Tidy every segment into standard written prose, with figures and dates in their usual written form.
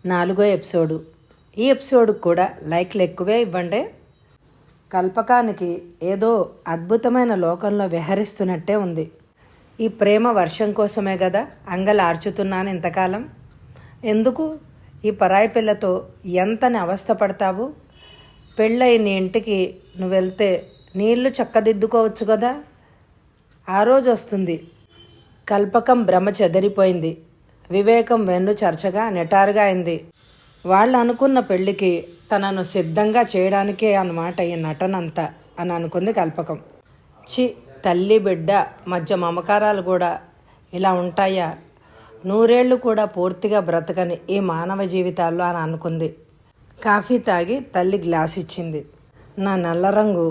4వ ఎపిసోడు. ఈ ఎపిసోడ్కి కూడా లైక్లు ఎక్కువే ఇవ్వండి. కల్పకానికి ఏదో అద్భుతమైన లోకంలో విహరిస్తున్నట్టే ఉంది. ఈ ప్రేమ వర్షం కోసమే కదా అంగలార్చుతున్నాను ఇంతకాలం. ఎందుకు ఈ పరాయి పిల్లతో ఎంతని అవస్థపడతావు? పెళ్ళయి నీ ఇంటికి నువ్వు వెళ్తే నీళ్లు చక్కదిద్దుకోవచ్చు కదా. ఆ రోజు వస్తుంది. కల్పకం భ్రమ చెదిరిపోయింది. వివేకం వెన్ను చర్చగా నిటారుగా అయింది. వాళ్ళు అనుకున్న పెళ్ళికి తనను సిద్ధంగా చేయడానికే అన్నమాట ఈ నటనంతా అని అనుకుంది కల్పకం. తల్లి బిడ్డ మధ్య మమకారాలు కూడా ఇలా ఉంటాయా? 100 ఏళ్ళు కూడా పూర్తిగా బ్రతకని ఈ మానవ జీవితాల్లో అని అనుకుంది. కాఫీ తాగి తల్లి గ్లాస్ ఇచ్చింది. నా నల్ల రంగు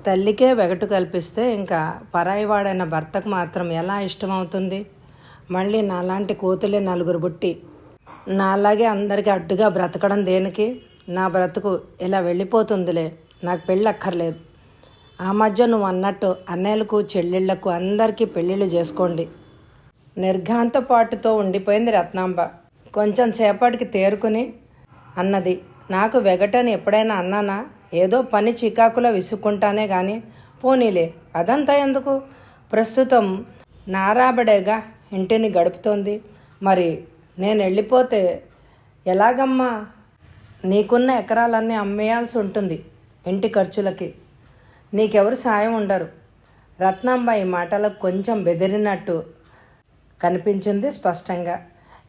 తల్లికే వెగటు కల్పిస్తే ఇంకా పరాయివాడైన భర్తకు మాత్రం ఎలా ఇష్టమవుతుంది? మళ్ళీ నాలాంటి కోతులే 4 బుట్టి నాలాగే అందరికీ అడ్డుగా బ్రతకడం దేనికి? నా బ్రతుకు ఇలా వెళ్ళిపోతుందిలే, నాకు పెళ్ళి అక్కర్లేదు. ఆ మధ్య నువ్వు అన్నట్టు అన్నయ్యలకు చెల్లెళ్లకు అందరికీ పెళ్ళిళ్ళు చేసుకోండి. నిర్ఘాంతపాటుతో ఉండిపోయింది రత్నాంబ. కొంచెం సేపటికి తేరుకుని అన్నది, నాకు వెగటని ఎప్పుడైనా అన్నానా? ఏదో పని చికాకులో విసుక్కుంటానే కానీ. పోనీలే, అదంతా ఎందుకు? ప్రస్తుతం నారాబడేగా ఇంటిని గడుపుతోంది. మరి నేను వెళ్ళిపోతే ఎలాగమ్మా? నీకున్న ఎకరాలన్నీ అమ్మేయాల్సి ఉంటుంది ఇంటి ఖర్చులకి. నీకెవరు సాయం ఉండరు. రత్నాంబ ఈ మాటలకు కొంచెం బెదిరినట్టు కనిపించింది స్పష్టంగా.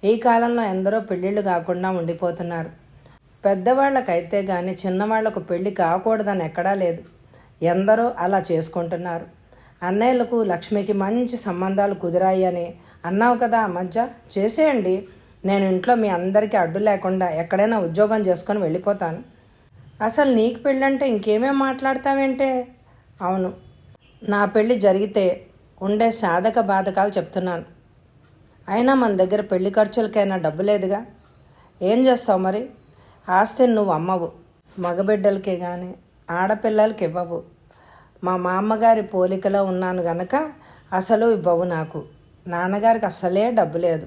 ఈ కాలంలో ఎందరో పెళ్ళిళ్ళు కాకుండా ఉండిపోతున్నారు. పెద్దవాళ్ళకైతే కానీ చిన్నవాళ్లకు పెళ్ళి కాకూడదని ఎక్కడా లేదు. ఎందరో అలా చేసుకుంటున్నారు. అన్నయ్యలకు లక్ష్మికి మంచి సంబంధాలు కుదిరాయి అని అన్నావు కదా ఆ మధ్య. చేసేయండి. నేను ఇంట్లో మీ అందరికీ అడ్డు లేకుండా ఎక్కడైనా ఉద్యోగం చేసుకొని వెళ్ళిపోతాను. అసలు నీకు పెళ్ళంటే ఇంకేమేం మాట్లాడతావేంటే? అవును, నా పెళ్ళి జరిగితే ఉండే సాధక బాధకాలు చెప్తున్నాను. అయినా మన దగ్గర పెళ్లి ఖర్చులకైనా డబ్బు లేదుగా. ఏం చేస్తావు మరి? ఆస్తిని నువ్వు అమ్మవు, మగబిడ్డలకే కానీ ఆడపిల్లలకి ఇవ్వవు. మా మామ్మగారి పోలికలో ఉన్నాను గనక అసలు ఇవ్వవు నాకు. నాన్నగారికి అసలే డబ్బు లేదు.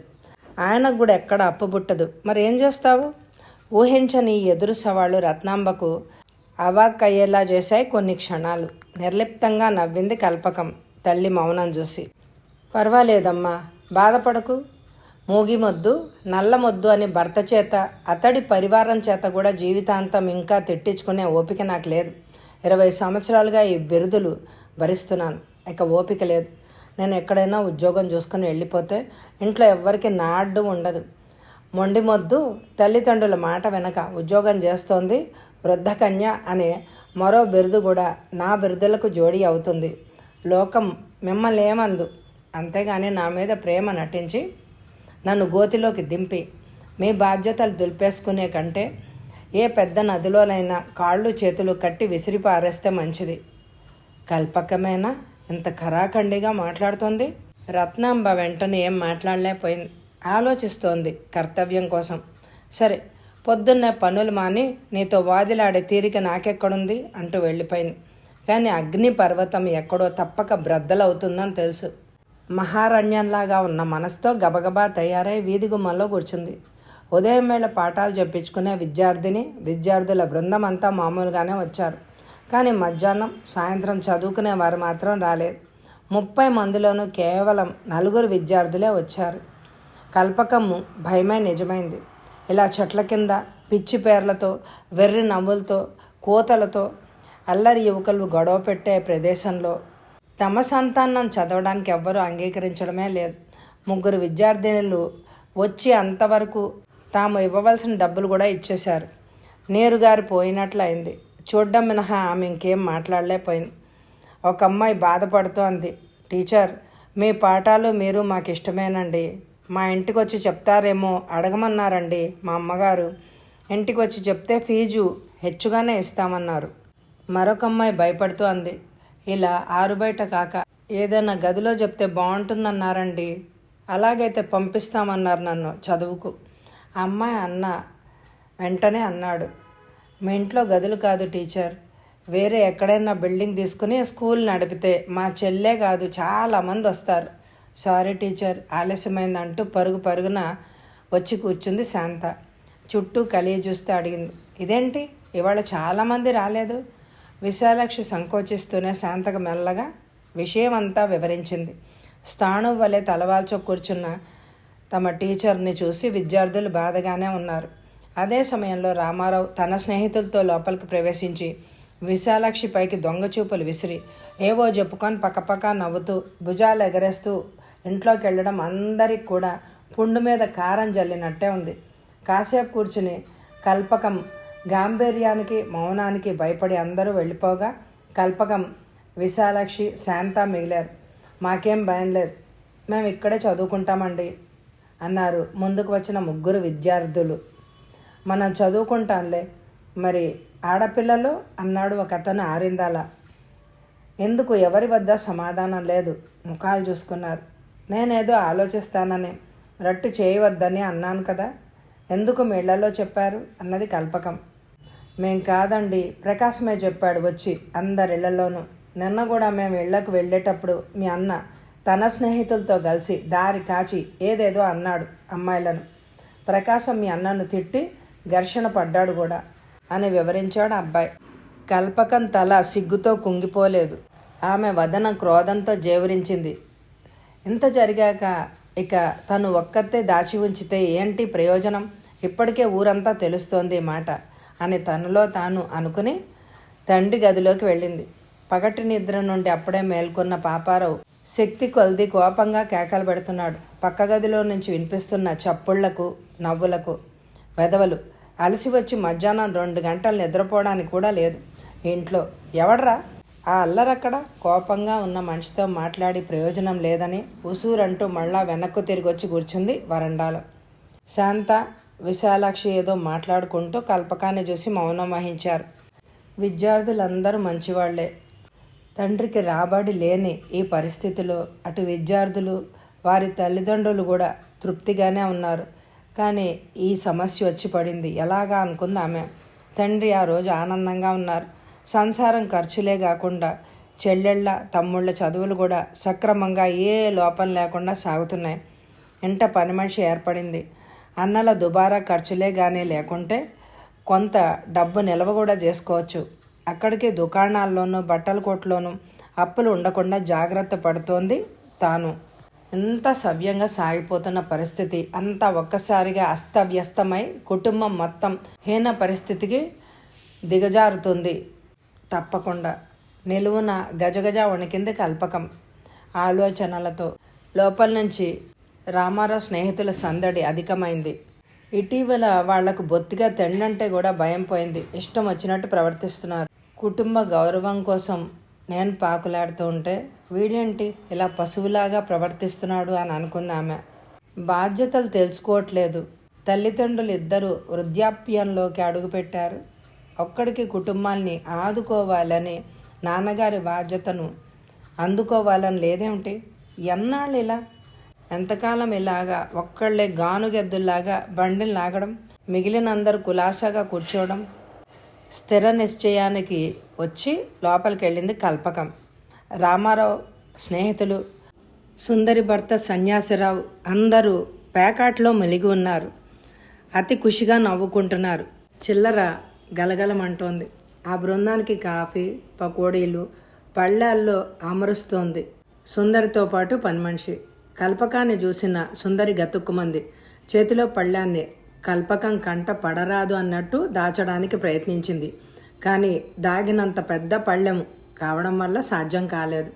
ఆయనకు కూడా ఎక్కడ అప్పు పుట్టదు. మరి ఏం చేస్తావు? ఊహించని ఎదురు సవాళ్ళు రత్నాంబకు అవాక్కయ్యేలా చేశాయి కొన్ని క్షణాలు. నిర్లిప్తంగా నవ్వింది కల్పకం తల్లి మౌనం చూసి. పర్వాలేదమ్మా, బాధపడకు. మూగిమొద్దు నల్లమొద్దు అని భర్త చేత అతడి పరివారం చేత కూడా జీవితాంతం ఇంకా తిట్టించుకునే ఓపిక నాకు లేదు. 20 సంవత్సరాలుగా ఈ బిరుదులు భరిస్తున్నాను. ఇక ఓపిక లేదు. నేను ఎక్కడైనా ఉద్యోగం చూసుకుని వెళ్ళిపోతే ఇంట్లో ఎవ్వరికి నా అడ్డు ఉండదు. మొండిమొద్దు తల్లిదండ్రుల మాట వెనక ఉద్యోగం చేస్తోంది వృద్ధకన్య అనే మరో బిరుదు కూడా నా బిరుదులకు జోడీ అవుతుంది. లోకం మిమ్మల్ని ఏమందు. అంతేగాని నా మీద ప్రేమ నటించి నన్ను గోతిలోకి దింపి మీ బాధ్యతలు దులిపేసుకునే కంటే ఏ పెద్ద నదిలోనైనా కాళ్ళు చేతులు కట్టి విసిరి పారేస్తే మంచిది. కల్పకమేనా ఇంత ఖరాఖండిగా మాట్లాడుతోంది? రత్నాంబ వెంటనే ఏం మాట్లాడలేకపోయింది. ఆలోచిస్తోంది కర్తవ్యం కోసం. సరే, పొద్దున్నే పనులు మాని నీతో వాదిలాడే తీరిక నాకెక్కడుంది అంటూ వెళ్ళిపోయింది. కానీ అగ్ని పర్వతం ఎక్కడో తప్పక బ్రద్దలవుతుందని తెలుసు. మహారణ్యంలాగా ఉన్న మనసుతో గబగబా తయారై వీధి గుమ్మల్లో కూర్చుంది. ఉదయం వేళ పాఠాలు చెప్పించుకునే విద్యార్థుల బృందం అంతా మామూలుగానే వచ్చారు. కానీ మధ్యాహ్నం సాయంత్రం చదువుకునే వారు మాత్రం రాలేదు. 30 మందిలోనూ కేవలం 4 విద్యార్థులే వచ్చారు. కల్పకము భయమే నిజమైంది. ఇలా చెట్ల కింద పిచ్చి పేర్లతో వెర్రి నవ్వులతో కోతలతో అల్లరి యువకులు గొడవ పెట్టే ప్రదేశంలో తమ సంతానం చదవడానికి ఎవ్వరూ అంగీకరించడమే లేదు. 3 విద్యార్థినులు వచ్చి అంతవరకు తాము ఇవ్వవలసిన డబ్బులు కూడా ఇచ్చేశారు. నీరుగారి పోయినట్లు అయింది. చూడ్డం మినహా ఆమె ఇంకేం మాట్లాడలేకపోయింది. ఒక అమ్మాయి బాధపడుతూ అంది, టీచర్, మీ పాఠాలు మీరు మాకు ఇష్టమేనండి. మా ఇంటికి వచ్చి చెప్తారేమో అడగమన్నారండి మా అమ్మగారు. ఇంటికి వచ్చి చెప్తే ఫీజు హెచ్చుగానే ఇస్తామన్నారు. మరొక అమ్మాయి భయపడుతూ అంది, ఇలా ఆరుబయట కాక ఏదైనా గదిలో చెప్తే బాగుంటుందన్నారండి. అలాగైతే పంపిస్తామన్నారు నన్ను చదువుకు. ఆ అమ్మాయి వెంటనే అన్నాడు, మీ ఇంట్లో గదులు కాదు టీచర్, వేరే ఎక్కడైనా బిల్డింగ్ తీసుకుని స్కూల్ నడిపితే మా చెల్లే కాదు చాలామంది వస్తారు. సారీ టీచర్, ఆలస్యమైందంటూ పరుగున వచ్చి కూర్చుంది శాంత. చుట్టూ కలిగి చూస్తూ అడిగింది. ఇదేంటి ఇవాళ చాలామంది రాలేదు? విశాలాక్షి సంకోచిస్తూనే శాంతకు మెల్లగా విషయం అంతా వివరించింది. స్థాణు వలె తలవాల్చో కూర్చున్న తమ టీచర్ని చూసి విద్యార్థులు బాధగానే ఉన్నారు. అదే సమయంలో రామారావు తన స్నేహితులతో లోపలికి ప్రవేశించి విశాలాక్షి పైకి దొంగచూపులు విసిరి ఏవో చెప్పుకొని పక్కపక్క నవ్వుతూ భుజాలు ఎగరేస్తూ ఇంట్లోకి వెళ్ళడం అందరికి కూడా పుండు మీద కారం జల్లినట్టే ఉంది. కాసేపు కూర్చుని కల్పకం గాంభీర్యానికి మౌనానికి భయపడి అందరూ వెళ్ళిపోగా కల్పకం, విశాలాక్షి, శాంత మిగిలారు. మాకేం భయం లేదు, మేము ఇక్కడే చదువుకుంటామండి అన్నారు ముందుకు వచ్చిన ముగ్గురు విద్యార్థులు. మనం చదువుకుంటాంలే, మరి ఆడపిల్లలు అన్నాడు ఒకతను ఆరిందాల. ఎందుకు ఎవరి వద్ద సమాధానం లేదు. ముఖాలు చూసుకున్నారు. నేనేదో ఆలోచిస్తానని రట్టు చేయవద్దని అన్నాను కదా, ఎందుకు మీ ఇళ్లలో చెప్పారు అన్నది కల్పకం. మేం కాదండి, ప్రకాశమే చెప్పాడు వచ్చి అందరిళ్లలోనూ. నిన్న కూడా మేము ఇళ్లకు వెళ్ళేటప్పుడు మీ అన్న తన స్నేహితులతో కలిసి దారి కాచి ఏదేదో అన్నాడు అమ్మాయిలను. ప్రకాశం మీ అన్నను తిట్టి ఘర్షణ పడ్డాడు కూడా అని వివరించాడు అబ్బాయి. కల్పకం తల సిగ్గుతో కుంగిపోలేదు. ఆమె వదన క్రోధంతో జేవరించింది. ఇంత జరిగాక ఇక తను ఒక్కతే దాచి ఉంచితే ఏంటి ప్రయోజనం? ఇప్పటికే ఊరంతా తెలుస్తోంది మాట అని తనలో తాను అనుకుని తండ్రి గదిలోకి వెళ్ళింది. పగటి నిద్ర నుండి అప్పుడే మేల్కొన్న పాపారావు శక్తి కొలది కోపంగా కేకలు పెడుతున్నాడు. పక్క గదిలో నుంచి వినిపిస్తున్న చప్పుళ్లకు నవ్వులకు. వెధవలు అలసి వచ్చి మధ్యాహ్నం 2 గంటలు నిద్రపోవడానికి కూడా లేదు ఇంట్లో. ఎవడ్రా ఆ అల్లరక్కడ? కోపంగా ఉన్న మనిషితో మాట్లాడి ప్రయోజనం లేదని ఉసూరంటూ మళ్ళా వెనక్కు తిరిగి వచ్చి కూర్చుంది వరండాలో. శాంత, విశాలాక్షి ఏదో మాట్లాడుకుంటూ కల్పకాన్ని చూసి మౌనం వహించారు. విద్యార్థులందరూ మంచివాళ్లే. తండ్రికి రాబడి లేని ఈ పరిస్థితిలో అటు విద్యార్థులు వారి తల్లిదండ్రులు కూడా తృప్తిగానే ఉన్నారు. కానీ ఈ సమస్య వచ్చి పడింది ఎలాగా అనుకుంది ఆమె. తండ్రి ఆ రోజు ఆనందంగా ఉన్నారు. సంసారం ఖర్చులే కాకుండా చెల్లెళ్ళ తమ్ముళ్ళ చదువులు కూడా సక్రమంగా ఏ లోపం లేకుండా సాగుతున్నాయి. ఇంట పని మనిషి ఏర్పడింది. అన్నల దుబారా ఖర్చులే కానీ లేకుంటే కొంత డబ్బు నిల్వ కూడా చేసుకోవచ్చు. అక్కడికి దుకాణాల్లోనూ బట్టల కొట్లోనూ అప్పులు ఉండకుండా జాగ్రత్త పడుతోంది తాను. ఎంత సవ్యంగా సాగిపోతున్న పరిస్థితి అంతా ఒక్కసారిగా అస్తవ్యస్తమై కుటుంబం మొత్తం హీన పరిస్థితికి దిగజారుతుంది. తప్పకుండా నిలువున గజగజ వణికింది కల్పకం ఆలోచనలతో. లోపల నుంచి రామారావు స్నేహితుల సందడి అధికమైంది. ఇటీవల వాళ్లకు బొత్తిగా తిండంటే కూడా భయం పోయింది. ఇష్టం వచ్చినట్టు ప్రవర్తిస్తున్నారు. కుటుంబ గౌరవం కోసం నేను పాకులాడుతూ ఉంటే వీడేంటి ఇలా పశువులాగా ప్రవర్తిస్తున్నాడు అని అనుకుంది ఆమె. బాధ్యతలు తెలుసుకోవట్లేదు. తల్లిదండ్రులు ఇద్దరు వృద్ధాప్యంలోకి అడుగుపెట్టారు. ఒక్కడికి కుటుంబాన్ని ఆదుకోవాలని, నాన్నగారి బాధ్యతను అందుకోవాలని లేదేమిటి? ఎన్నాళ్ళు ఇలా? ఎంతకాలం ఇలాగా ఒక్కళ్ళే గానుగెద్దుల్లాగా బండిని లాగడం, మిగిలినందరూ కులాసాగా కూర్చోవడం? స్థిర నిశ్చయానికి వచ్చి లోపలికి వెళ్ళింది కల్పకం. రామారావు స్నేహితులు, సుందరి భర్త సన్యాసిరావు అందరూ పేకాట్లో మెలిగి ఉన్నారు. అతి ఖుషిగా నవ్వుకుంటున్నారు. చిల్లర గలగలమంటోంది. ఆ బృందానికి కాఫీ, పకోడీలు పళ్ళాల్లో అమరుస్తోంది సుందరితో పాటు పని మనిషి. కల్పకాన్ని చూసిన సుందరి గతుక్కుమంది. చేతిలో పళ్ళాన్ని కల్పకం కంట పడరాదు అన్నట్టు దాచడానికి ప్రయత్నించింది. కానీ దాగినంత పెద్ద పళ్ళెము కావడం వల్ల సాధ్యం కాలేదు.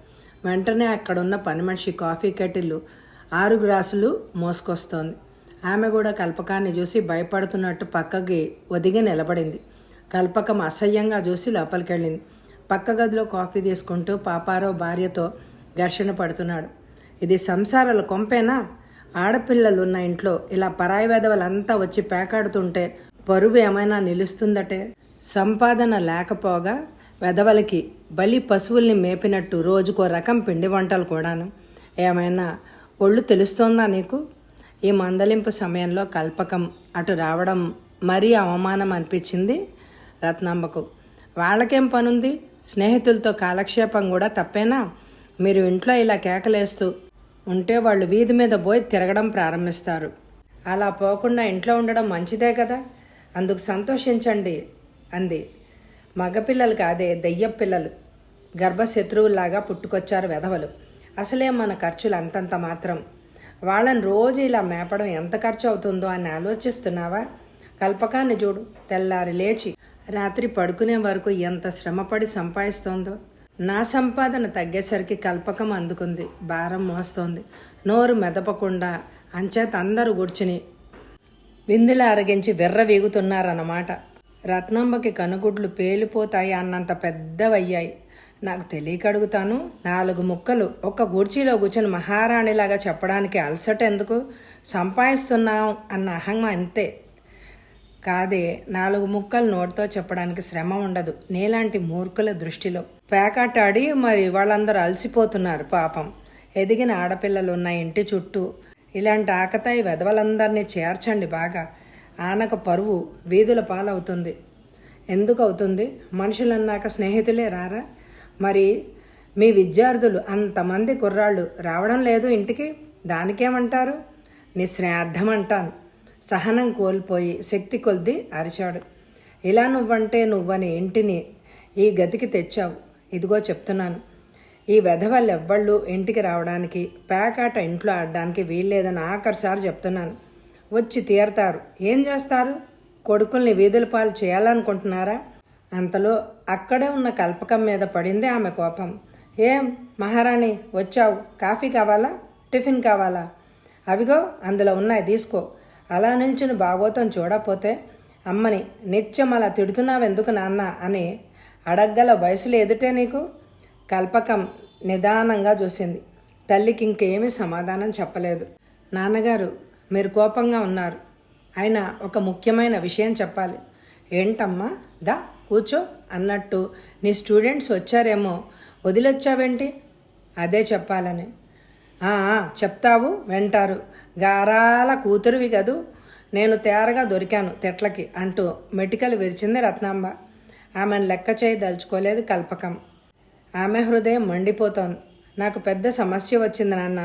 వెంటనే అక్కడున్న పని మనిషి కాఫీ కెటిల్ 6 గ్లాసులు మోసుకొస్తోంది. ఆమె కూడా కల్పకాన్ని చూసి భయపడుతున్నట్టు పక్కకి ఒదిగి నిలబడింది. కల్పకం అసహ్యంగా చూసి లోపలికెళ్ళింది. పక్క గదిలో కాఫీ తీసుకుంటూ పాపారావు భార్యతో ఘర్షణ పడుతున్నాడు. ఇది సంసారాల కొంపేనా? ఆడపిల్లలున్న ఇంట్లో ఇలా పరాయి వెధవలంతా వచ్చి పేకాడుతుంటే పరువు ఏమైనా నిలుస్తుందటే? సంపాదన లేకపోగా వెధవలకి బలి పశువుల్ని మేపినట్టు రోజుకో రకం పిండి వంటలు కూడాను. ఏమైనా ఒళ్ళు తెలుస్తోందా నీకు? ఈ మందలింపు సమయంలో కల్పకం అటు రావడం మరీ అవమానం అనిపించింది రత్నాంబకు. వాళ్ళకేం పనుంది? స్నేహితులతో కాలక్షేపం కూడా తప్పేనా? మీరు ఇంట్లో ఇలా కేకలేస్తూ ఉంటే వాళ్ళు వీధి మీద పోయి తిరగడం ప్రారంభిస్తారు. అలా పోకుండా ఇంట్లో ఉండడం మంచిదే కదా. అందుకు సంతోషించండి అంది. మగపిల్లలు కాదే, దెయ్యం పిల్లలు. గర్భశత్రువుల్లాగా పుట్టుకొచ్చారు వెధవలు. అసలే మన ఖర్చులు అంతంత మాత్రం. వాళ్ళని రోజు ఇలా మేపడం ఎంత ఖర్చు అవుతుందో అని ఆలోచిస్తున్నావా? కల్పకాన్ని చూడు, తెల్లారి లేచి రాత్రి పడుకునే వరకు ఎంత శ్రమపడి సంపాదిస్తోందో. నా సంపాదన తగ్గేసరికి కల్పకం అందుకుంది, భారం మోస్తోంది. నోరు మెదపకుండా అంచేత అందరూ కూర్చుని విందులు అరగించి వెర్ర వీగుతున్నారన్నమాట. రత్నమ్మకి కనుగుడ్లు పేలిపోతాయి అన్నంత పెద్దవయ్యాయి. నాకు తెలియక అడుగుతాను, 4 ముక్కలు ఒక్క కుర్చీలో కూర్చొని మహారాణిలాగా చెప్పడానికి అలసట ఎందుకు? సంపాదిస్తున్నాం అన్న అహంగా అంతే. కాదే, 4 ముక్కలు నోటితో చెప్పడానికి శ్రమ ఉండదు నీలాంటి మూర్ఖుల దృష్టిలో. పేకాటాడి మరి వాళ్ళందరూ అలసిపోతున్నారు పాపం. ఎదిగిన ఆడపిల్లలు ఉన్న ఇంటి చుట్టూ ఇలాంటి ఆకతాయి వెధవలందరినీ చేర్చండి బాగా. ఆనక పరువు వీధుల పాలవుతుంది. ఎందుకు అవుతుంది? మనుషులన్నాక స్నేహితులే రారా? మరి మీ విద్యార్థులు అంతమంది కుర్రాళ్ళు రావడం లేదు ఇంటికి, దానికేమంటారు? నిశ్రార్థం అంటాను. సహనం కోల్పోయి శక్తి కొద్ది అరిచాడు. ఇలా నువ్వని ఇంటిని ఈ గతికి తెచ్చావు. ఇదిగో చెప్తున్నాను, ఈ వెధవల్లెవ్వళ్ళు ఇంటికి రావడానికి, పేకాట ఇంట్లో ఆడడానికి వీల్లేదని ఆఖరిసారి చెప్తున్నాను. వచ్చి తీరతారు. ఏం చేస్తారు? కొడుకుల్ని వీధుల పాలు చేయాలనుకుంటున్నారా? అంతలో అక్కడే ఉన్న కల్పకం మీద పడింది ఆమె కోపం. ఏం మహారాణి వచ్చావు? కాఫీ కావాలా, టిఫిన్ కావాలా? అవిగో అందులో ఉన్నాయి, తీసుకో. అలా నిల్చుని భాగోతం చూడపోతే అమ్మని నిత్యం అలా తిడుతున్నావెందుకు నాన్న అని అడగ్గల వయసులో ఎదుటే నీకు? కల్పకం నిదానంగా చూసింది. తల్లికి ఇంకేమీ సమాధానం చెప్పలేదు. నాన్నగారు, మీరు కోపంగా ఉన్నారు. అయినా ఒక ముఖ్యమైన విషయం చెప్పాలి. ఏంటమ్మా? దా కూర్చో అన్నట్టు నీ స్టూడెంట్స్ వచ్చారేమో, వదిలొచ్చావేంటి? అదే చెప్పాలని. చెప్తావు, వింటారు. గారాల కూతురువి కదూ, నేను తేరగా దొరికాను తిట్లకి అంటూ మెటికలు విరిచింది రత్నాంబ. ఆమెను లెక్క చేయి దలుచుకోలేదు కల్పకం. ఆమె హృదయం మండిపోతోంది. నాకు పెద్ద సమస్య వచ్చింది నాన్న.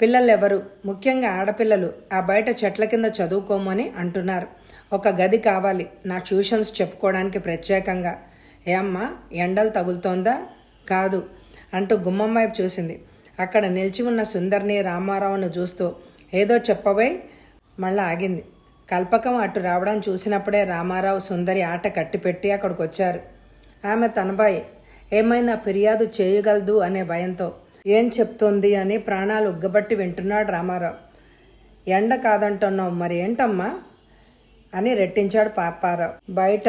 పిల్లలెవరు, ముఖ్యంగా ఆడపిల్లలు, ఆ బయట చెట్ల కింద చదువుకోమని అంటున్నారు. ఒక గది కావాలి నా ట్యూషన్స్ చెప్పుకోవడానికి ప్రత్యేకంగా. ఏ అమ్మా, ఎండలు తగులుతోందా? కాదు అంటూ గుమ్మం వైపు చూసింది. అక్కడ నిలిచి ఉన్న సుందర్ని రామారావును చూస్తూ ఏదో చెప్పబోయి మళ్ళీ ఆగింది. కల్పకం అటు రావడం చూసినప్పుడే రామారావు సుందరి ఆట కట్టిపెట్టి అక్కడికి వచ్చారు. ఆమె తనబాయి ఏమైనా ఫిర్యాదు చేయగలదు అనే భయంతో ఏం చెప్తోంది అని ప్రాణాలు ఉగ్గబట్టి వింటున్నాడు రామారావు. ఎండ కాదంటున్నావు, మరి ఏంటమ్మా అని రెట్టించాడు పాపారావు. బయట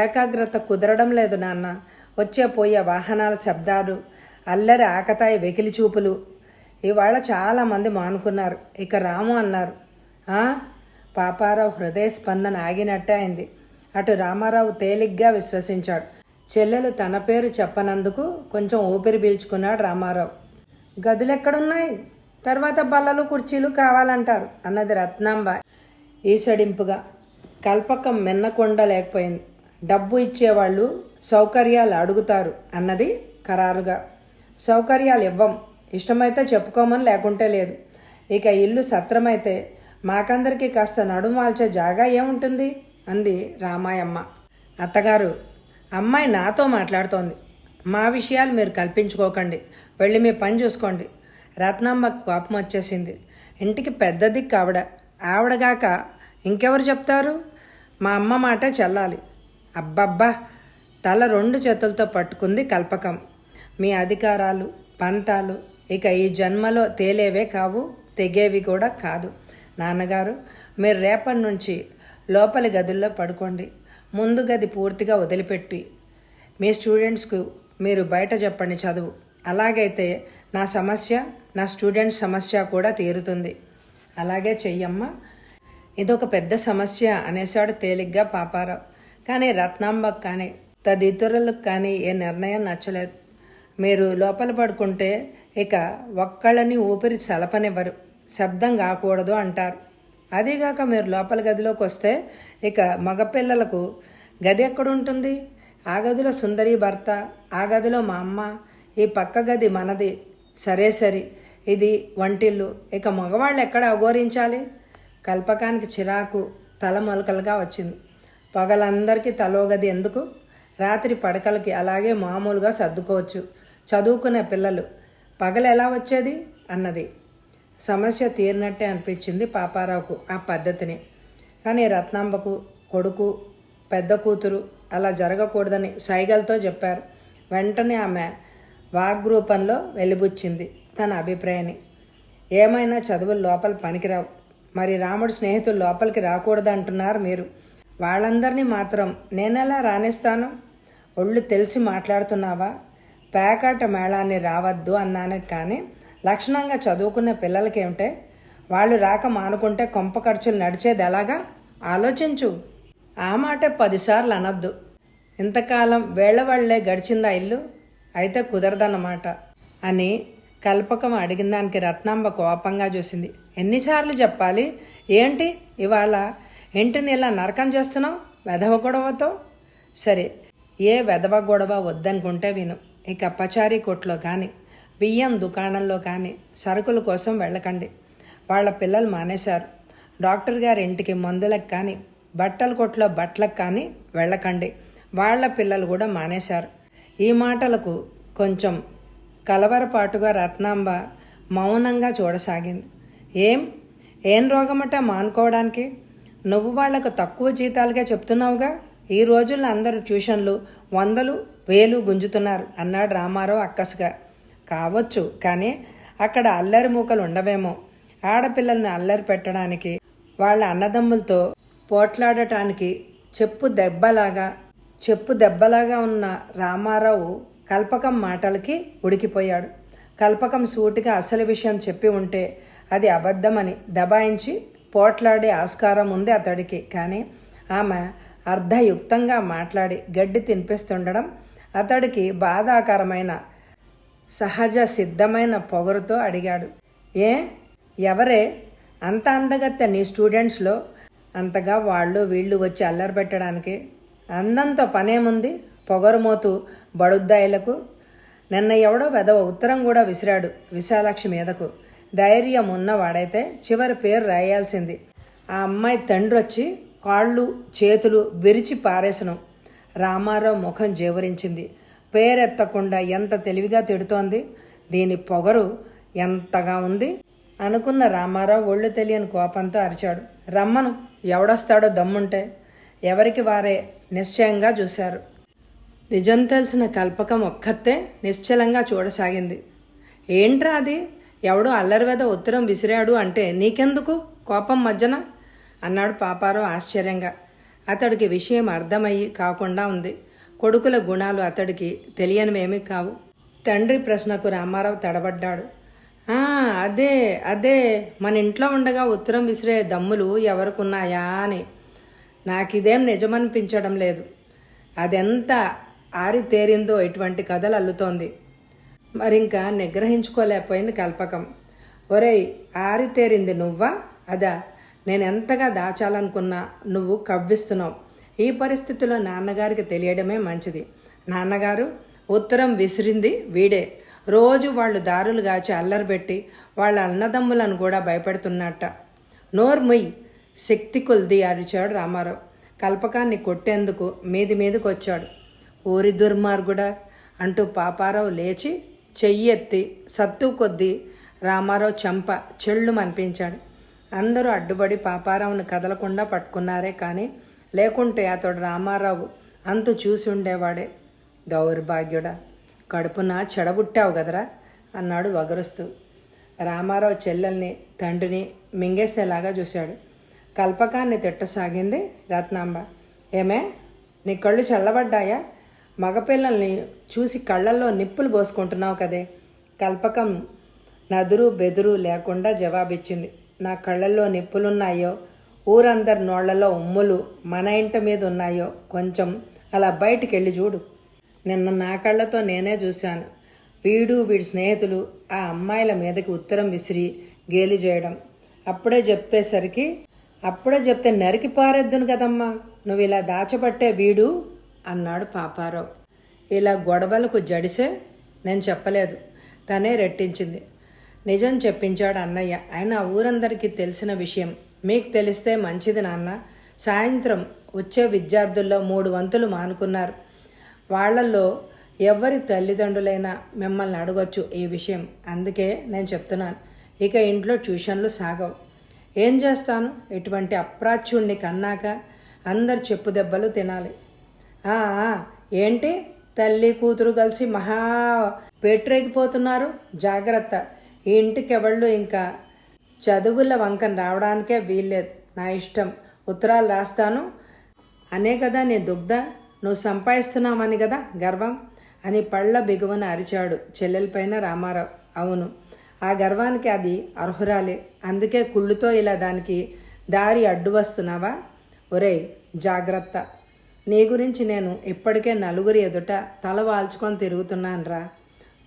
ఏకాగ్రత కుదరడం లేదు నాన్న. వచ్చే పోయే వాహనాల శబ్దాలు, అల్లరి ఆకతాయి వెకిలి చూపులు. ఇవాళ చాలామంది మానుకున్నారు. ఇక రాము అన్నారు. పాపారావు హృదయ స్పందన ఆగినట్టే అయింది. అటు రామారావు తేలిగ్గా విశ్వసించాడు. చెల్లెలు తన పేరు చెప్పనందుకు కొంచెం ఊపిరి పీల్చుకున్నాడు రామారావు. గదులెక్కడున్నాయి? తర్వాత బల్లలు కుర్చీలు కావాలంటారు అన్నది రత్నాంబ ఈసడింపుగా. కల్పకం మిన్నకొండ లేకపోయింది. డబ్బు ఇచ్చేవాళ్ళు సౌకర్యాలు అడుగుతారు అన్నది ఖరారుగా. సౌకర్యాలు ఇవ్వం, ఇష్టమైతే చెప్పుకోమని, లేకుంటే లేదు. ఇక ఇల్లు సత్రమైతే మాకందరికీ కాస్త నడుమాల్చే జాగా ఏముంటుంది అంది రామాయమ్మ. అత్తగారు, అమ్మాయి నాతో మాట్లాడుతోంది. మా విషయాలు మీరు కల్పించుకోకండి, వెళ్ళి మీ పని చూసుకోండి. రత్నమ్మకు కోపం వచ్చేసింది. ఇంటికి పెద్ద దిక్కు ఆవిడగాక ఇంకెవరు చెప్తారు? మా అమ్మ మాటే చెల్లాలి. అబ్బబ్బా, తల 2 చేతులతో పట్టుకుంది కల్పకం. మీ అధికారాలు పంతాలు ఇక ఈ జన్మలో తేలేవే కావు, తెగేవి కూడా కాదు. నాన్నగారు, మీరు రేపటి నుంచి లోపలి గదుల్లో పడుకోండి. ముందు గది పూర్తిగా వదిలిపెట్టి మీ స్టూడెంట్స్కు మీరు బయట చెప్పండి చదువు. అలాగైతే నా సమస్య, నా స్టూడెంట్స్ సమస్య కూడా తీరుతుంది. అలాగే చెయ్యమ్మా. ఇదొక పెద్ద సమస్య అనేసాడు తేలిగ్గా పాపారావు. కానీ రత్నాంబకు కానీ తదితరులకు కానీ ఏ నిర్ణయం నచ్చలేదు. మీరు లోపల పడుకుంటే ఇక ఒక్కళ్ళని ఊపిరి సలపనివ్వరు, శబ్దం కాకూడదు అంటారు. అదీగాక మీరు లోపల గదిలోకి వస్తే ఇక మగపిల్లలకు గది ఎక్కడుంటుంది? ఆ గదిలో సుందరి భర్త, ఆ గదిలో మా అమ్మ, ఈ పక్క గది మనది. సరే ఇది వంటిల్లు, ఇక మగవాళ్ళు ఎక్కడ అఘోరించాలి? కల్పకానికి చిరాకు తల మొలకలుగా వచ్చింది. పగలందరికీ తలోగది ఎందుకు? రాత్రి పడకలకి అలాగే మామూలుగా సర్దుకోవచ్చు. చదువుకునే పిల్లలు పగలు ఎలా వచ్చేది అన్నది. సమస్య తీరినట్టే అనిపించింది పాపారావుకు ఆ పద్ధతిని. కానీ రత్నాంబకు కొడుకు, పెద్ద కూతురు అలా జరగకూడదని సైగలతో చెప్పారు. వెంటనే ఆమె వాగ్రూపంలో వెలిబుచ్చింది తన అభిప్రాయాన్ని. ఏమైనా చదువులు లోపల పనికిరావు. మరి రాముడు స్నేహితులు లోపలికి రాకూడదు అంటున్నారు మీరు. వాళ్ళందరినీ మాత్రం నేనెలా రాణిస్తాను? ఒళ్ళు తెలిసి మాట్లాడుతున్నావా? పేకాట మేళాన్ని రావద్దు అన్నాను, కానీ లక్షణంగా చదువుకున్న పిల్లలకేమిటే? వాళ్ళు రాక మానుకుంటే కొంప ఖర్చులు నడిచేది ఎలాగా? ఆలోచించు. ఆ మాట 10 సార్లు అనొద్దు. ఇంతకాలం వేళ్లవాళ్లే గడిచిందా ఇల్లు? అయితే కుదరదన్నమాట అని కల్పకం అడిగిన దానికి రత్నాంబ కోపంగా చూసింది. ఎన్నిసార్లు చెప్పాలి? ఏంటి ఇవాళ ఇంటిని ఇలా నరకం చేస్తున్నావు వెధవ గొడవతో? సరే, ఏ వెధవ గొడవ వద్దనుకుంటే విను. ఇక పచారీ కొట్లో కానీ బియ్యం దుకాణంలో కానీ సరుకుల కోసం వెళ్ళకండి. వాళ్ళ పిల్లలు మానేశారు. డాక్టర్ గారి ఇంటికి మందులకు కానీ బట్టల కొట్లో బట్టలకు కానీ వెళ్ళకండి. వాళ్ళ పిల్లలు కూడా మానేశారు. ఈ మాటలకు కొంచెం కలవరపాటుగా రత్నాంబ మౌనంగా చూడసాగింది. ఏం రోగమట మానుకోవడానికి? నువ్వు వాళ్లకు తక్కువ జీతాలుగా చెప్తున్నావుగా. ఈ రోజుల్లో అందరూ ట్యూషన్లు 100, 1000 గుంజుతున్నారు అన్నాడు రామారావు అక్కసుగా. కావచ్చు, కానీ అక్కడ అల్లరి మూకలు ఉండవేమో. ఆడపిల్లల్ని అల్లరి పెట్టడానికి, వాళ్ళ అన్నదమ్ములతో పోట్లాడటానికి చెప్పు దెబ్బలాగా ఉన్న రామారావు కల్పకం మాటలకి ఉడికిపోయాడు. కల్పకం సూటిగా అసలు విషయం చెప్పి ఉంటే అది అబద్ధమని దబాయించి పోట్లాడే ఆస్కారం ఉంది అతడికి. కానీ ఆమె అర్ధయుక్తంగా మాట్లాడి గడ్డి తినిపిస్తుండడం అతడికి బాధాకరమైన సహజ సిద్ధమైన పొగరుతో అడిగాడు. ఎవరే అంత అందగత్తె నీ స్టూడెంట్స్లో? అంతగా వాళ్ళు వీళ్ళు వచ్చి అల్లరి పెట్టడానికి అందంతో పనేముంది? పొగరుమోతూ బడుద్దాయిలకు. నిన్న ఎవడో వెధవ ఉత్తరం కూడా విసిరాడు విశాలాక్షి మీదకు. ధైర్యం ఉన్నవాడైతే చివరి పేరు రాయాల్సింది. ఆ అమ్మాయి తండ్రి వచ్చి కాళ్ళు చేతులు విరిచి పారేసను. రామారావు ముఖం జేవరించింది. పేరెత్తకుండా ఎంత తెలివిగా తిడుతోంది. దీని పొగరు ఎంతగా ఉంది అనుకున్న రామారావు ఒళ్ళు తెలియని కోపంతో అరిచాడు. రమ్మను, ఎవడొస్తాడో దమ్ముంటే. ఎవరికి వారే నిశ్చయంగా చూశారు. నిజం తెలిసిన కల్పకం ఒక్కతే నిశ్చలంగా చూడసాగింది. ఏంట్రా అది? ఎవడో అల్లరివేద ఉత్తరం విసిరాడు అంటే నీకెందుకు కోపం మధ్యన అన్నాడు పాపారావు ఆశ్చర్యంగా. అతడికి విషయం అర్థమయ్యి కాకుండా ఉంది. కొడుకుల గుణాలు అతడికి తెలియనివేమీ కావు. తండ్రి ప్రశ్నకు రామారావు తడబడ్డాడు. అదే మన ఇంట్లో ఉండగా ఉత్తరం విసిరే దమ్ములు ఎవరికున్నాయా అని. నాకిదేం నిజమనిపించడం లేదు. అదెంత ఆరితేరిందో ఇటువంటి కథలు అల్లుతోంది. మరింకా నిగ్రహించుకోలేకపోయింది కల్పకం. ఒరేయ్, ఆరితేరింది నువ్వా? అదా? నేనెంతగా దాచాలనుకున్నా నువ్వు కవ్విస్తున్నావు. ఈ పరిస్థితిలో నాన్నగారికి తెలియడమే మంచిది. నాన్నగారు ఉత్తరం విసిరింది వీడే. రోజు వాళ్ళు దారులు గాచి అల్లరిపెట్టి వాళ్ళ అన్నదమ్ములను కూడా భయపెడుతున్నట్ట. నోర్ముయ్, శక్తి కొల్ది అరిచాడు రామారావు. కల్పకాన్ని కొట్టేందుకు మీదికి వచ్చాడు. ఊరి దుర్మార్గుడా అంటూ పాపారావు లేచి చెయ్యెత్తి సత్తు కొద్దీ రామారావు చెంప చెళ్ళుమనిపించాడు. అందరూ అడ్డుపడి పాపారావుని కదలకుండా పట్టుకున్నారే, కానీ లేకుంటే అతడు రామారావు అంతు చూసి ఉండేవాడే. దౌర్భాగ్యుడా, కడుపున చెడబుట్టావు గదరా అన్నాడు వగరుస్తూ. రామారావు చెల్లెల్ని తండ్రిని మింగేసేలాగా చూశాడు. కల్పకాన్ని తిట్టసాగింది రత్నాంబ. ఏమే, నీ కళ్ళు చల్లబడ్డాయా? మగపిల్లల్ని చూసి కళ్ళల్లో నిప్పులు పోసుకుంటున్నావు కదే. కల్పకం నదురు బెదురు లేకుండా జవాబిచ్చింది. నా కళ్ళల్లో నిప్పులున్నాయో, ఊరందరి నోళ్లలో ఉమ్ములు మన ఇంటి మీద ఉన్నాయో కొంచెం అలా బయటికి వెళ్ళి చూడు. నిన్న నా కళ్ళతో నేనే చూశాను. వీడి స్నేహితులు ఆ అమ్మాయిల మీదకి ఉత్తరం విసిరి గేలి చేయడం. అప్పుడే చెప్తే నరికి పారేద్దును కదమ్మా. నువ్వు ఇలా దాచబట్టే వీడు అన్నాడు పాపారావు. ఇలా గొడవలకు జడిసే నేను చెప్పలేదు, తనే రెట్టించింది. నిజం చెప్పించాడు అన్నయ్య. అయినా ఊరందరికీ తెలిసిన విషయం మీకు తెలిస్తే మంచిది నాన్న. సాయంత్రం వచ్చే విద్యార్థుల్లో 3 వంతులు మానుకున్నారు. వాళ్ళల్లో ఎవరి తల్లిదండ్రులైనా మిమ్మల్ని అడగొచ్చు ఈ విషయం. అందుకే నేను చెప్తున్నాను, ఇక ఇంట్లో ట్యూషన్లు సాగవు. ఏం చేస్తాను, ఇటువంటి అప్రాచ్యుణ్ణి కన్నాక అందరు చెప్పు దెబ్బలు తినాలి. ఆ ఏంటి, తల్లి కూతురు కలిసి మహా పేట్రేగిపోతున్నారు, జాగ్రత్త. ఈ ఇంటికి ఎవళ్ళు ఇంకా చదువుల వంకన రావడానికే వీల్లేదు. నా ఇష్టం, ఉత్తరాలు రాస్తాను అనే కదా నీ దుగ్ధ, నువ్వు సంపాదిస్తున్నావని కదా గర్వం అని పళ్ళ బిగువన అరిచాడు చెల్లెలపైన రామారావు. అవును, ఆ గర్వానికి అది అర్హురాలే. అందుకే కుళ్ళుతో ఇలా దానికి దారి అడ్డు వస్తున్నావా? ఒరేయ్ జాగ్రత్త, నీ గురించి నేను ఇప్పటికే నలుగురి ఎదుట తల వాల్చుకొని తిరుగుతున్నానురా.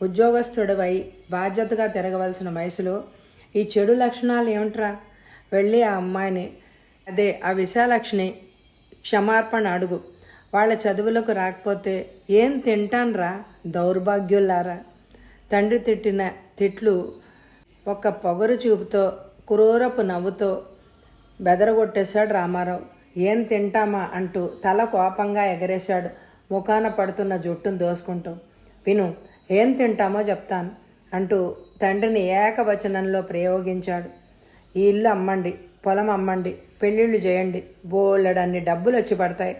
ఉద్యోగస్తుడివై బాధ్యతగా తిరగవలసిన వయసులో ఈ చెడు లక్షణాలు ఏమిట్రా? వెళ్ళి ఆ అమ్మాయిని, అదే ఆ విశాలక్షిని క్షమార్పణ అడుగు. వాళ్ళ చదువులకు రాకపోతే ఏం తింటాన్రా దౌర్భాగ్యుల్లారా. తండ్రి తిట్టిన తిట్లు ఒక్క పొగరు చూపుతో క్రూరపు నవ్వుతో బెదరగొట్టేశాడు రామారావు. ఏం తింటామా అంటూ తల కోపంగా ఎగరేశాడు, ముఖాన పడుతున్న జుట్టును దోసుకుంటూ. విను, ఏం తింటామో చెప్తాను అంటూ తండ్రిని ఏకవచనంలో ప్రయోగించాడు. ఈ ఇల్లు అమ్మండి, పొలం అమ్మండి, పెళ్ళిళ్ళు చేయండి, బోలెడన్ని డబ్బులు వచ్చి పడతాయి.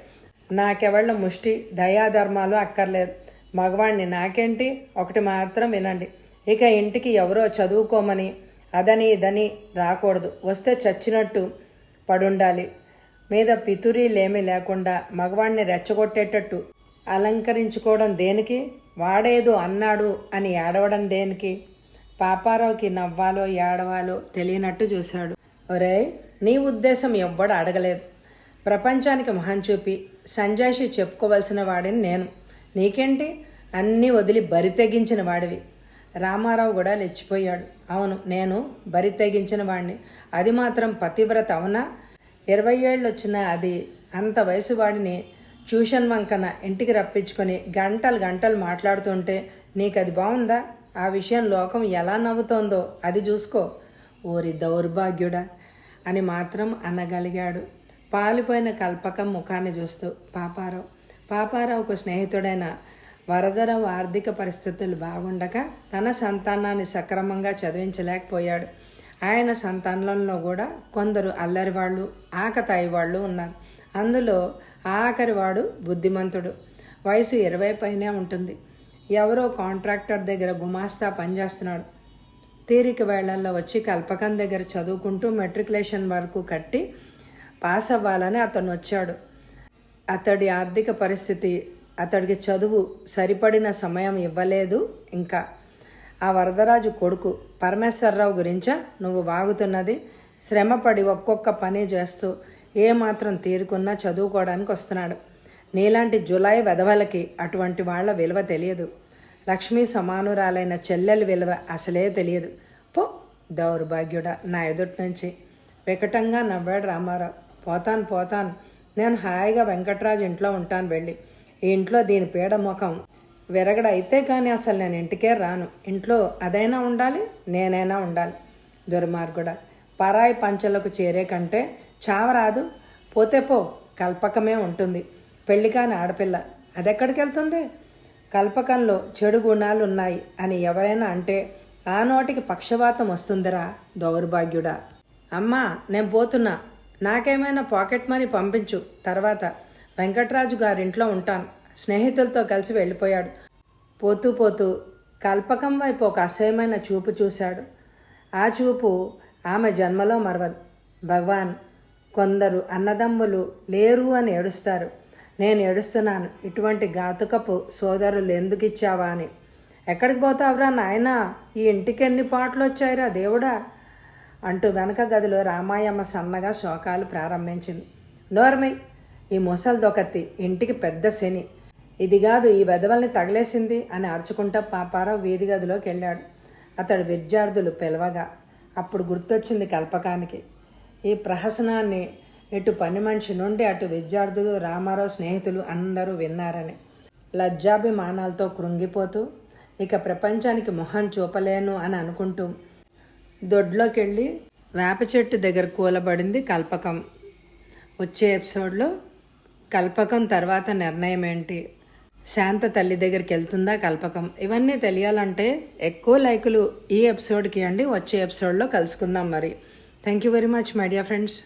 నాకెవళ్ళ ముష్టి దయాధర్మాలు అక్కర్లేదు. మగవాణ్ణి నాకేంటి, ఒకటి మాత్రం వినండి. ఇక ఇంటికి ఎవరో చదువుకోమని అదని ఇదని రాకూడదు. వస్తే చచ్చినట్టు పడుండాలి. మీద పితురీలేమీ లేకుండా మగవాణ్ణి రెచ్చగొట్టేటట్టు అలంకరించుకోవడం దేనికి? వాడేదో అన్నాడు అని ఏడవడం దేనికి? పాపారావుకి నవ్వాలో ఏడవాలో తెలియనట్టు చూశాడు. ఒరేయ్, నీ ఉద్దేశం ఎవ్వడు అడగలేదు. ప్రపంచానికి మొహం చూపి సంజాయిషి చెప్పుకోవలసిన వాడిని నేను. నీకేంటి, అన్నీ వదిలి బరి తెగించిన వాడివి. రామారావు కూడా లేచిపోయాడు. అవును, నేను బరి తెగించిన వాడిని. అది మాత్రం పతివ్రత అవునా? 20 ఏళ్ళు వచ్చిన అది అంత వయసు వాడిని ట్యూషన్ వంకన ఇంటికి రప్పించుకొని గంటలు గంటలు మాట్లాడుతుంటే నీకు అది బాగుందా? ఆ విషయం లోకం ఎలా నవ్వుతోందో అది చూసుకో. ఓరి దౌర్భాగ్యుడా అని మాత్రం అనగలిగాడు పాలిపోయిన కల్పకం ముఖాన్ని చూస్తూ పాపారావుకు స్నేహితుడైన వరదరావు ఆర్థిక పరిస్థితులు బాగుండక తన సంతానాన్ని సక్రమంగా చదివించలేకపోయాడు. ఆయన సంతానంలో కూడా కొందరు అల్లరి వాళ్ళు, ఆకతాయి వాళ్ళు ఉన్నారు. అందులో ఆఖరివాడు బుద్ధిమంతుడు. వయసు 20 పైనే ఉంటుంది. ఎవరో కాంట్రాక్టర్ దగ్గర గుమాస్తా పనిచేస్తున్నాడు. తీరిక వేళల్లో వచ్చి కల్పకం దగ్గర చదువుకుంటూ మెట్రికులేషన్ వరకు కట్టి పాస్ అవ్వాలని అతను వచ్చాడు. అతడి ఆర్థిక పరిస్థితి అతడికి చదువు సరిపడిన సమయం ఇవ్వలేదు. ఇంకా ఆ వరదరాజు కొడుకు పరమేశ్వరరావు గురించా నువ్వు వాగుతున్నది? శ్రమపడి ఒక్కొక్క పని చేస్తూ ఏమాత్రం తీరుకున్నా చదువుకోవడానికి వస్తున్నాడు. నీలాంటి జులై వెధవలకి అటువంటి వాళ్ళ విలువ తెలియదు. లక్ష్మీ సమానురాలైన చెల్లెలి విలువ అసలే తెలియదు. పో దౌర్భాగ్యుడా నా ఎదుటి నుంచి. వికటంగా నవ్వాడు రామారావు. పోతాను, నేను హాయిగా వెంకట్రాజు ఇంట్లో ఉంటాను. వెళ్ళి ఈ ఇంట్లో దీని పీడ ముఖం విరగడ అయితే కానీ అసలు నేను ఇంటికే రాను. ఇంట్లో అదైనా ఉండాలి, నేనైనా ఉండాలి. దుర్మార్గుడా, పరాయి పంచలకు చేరే కంటే చావరాదు. పోతే పో, కల్పకమే ఉంటుంది. పెళ్లి కాని ఆడపిల్ల అదెక్కడికి వెళ్తుంది? కల్పకంలో చెడు గుణాలు ఉన్నాయి అని ఎవరైనా అంటే ఆ నోటికి పక్షవాతం వస్తుందిరా దౌర్భాగ్యుడా. అమ్మా, నేను పోతున్నా, నాకేమైనా పాకెట్ మనీ పంపించు. తర్వాత వెంకట్రాజు గారింట్లో ఉంటాను. స్నేహితులతో కలిసి వెళ్ళిపోయాడు. పోతూ కల్పకం వైపు ఒక అసహ్యమైన చూపు చూశాడు. ఆ చూపు ఆమె జన్మలో మరవదు. భగవాన్, కొందరు అన్నదమ్ములు లేరు అని ఏడుస్తారు. నేను ఏడుస్తున్నాను, ఇటువంటి ఘాతుకపు సోదరులు ఎందుకు ఇచ్చావా అని. ఎక్కడికి పోతావురా నాయనా, ఈ ఇంటికి ఎన్ని పాటలు వచ్చాయిరా దేవుడా అంటూ వెనక గదిలో రామాయమ్మ సన్నగా శోకాలు ప్రారంభించింది. నోర్మై, ఈ ముసలి దొకత్తి ఇంటికి పెద్ద శని. ఇది కాదు ఈ వెధవల్ని తగిలేసింది అని అరుచుకుంటా పాపారావు వీధి గదిలోకి వెళ్ళాడు. అతడు విద్యార్థులు పిలవగా అప్పుడు గుర్తొచ్చింది కల్పకానికి. ఈ ప్రహసనాన్ని ఇటు పని మనిషి నుండి అటు విద్యార్థులు, రామారావు స్నేహితులు అందరూ విన్నారని. లజ్జాభిమానాలతో కృంగిపోతూ ఇక ప్రపంచానికి మొహం చూపలేను అని అనుకుంటూ దొడ్లోకి వెళ్ళి వేప చెట్టు దగ్గర కూలబడింది కల్పకం. వచ్చే ఎపిసోడ్లో కల్పకం తర్వాత నిర్ణయం ఏంటి, శాంత తల్లి దగ్గరికి వెళ్తుందా కల్పకం, ఇవన్నీ తెలియాలంటే ఎక్కువ లైకులు ఈ ఎపిసోడ్కి అండి. వచ్చే ఎపిసోడ్లో కలుసుకుందాం మరి. Thank you very much my dear friends.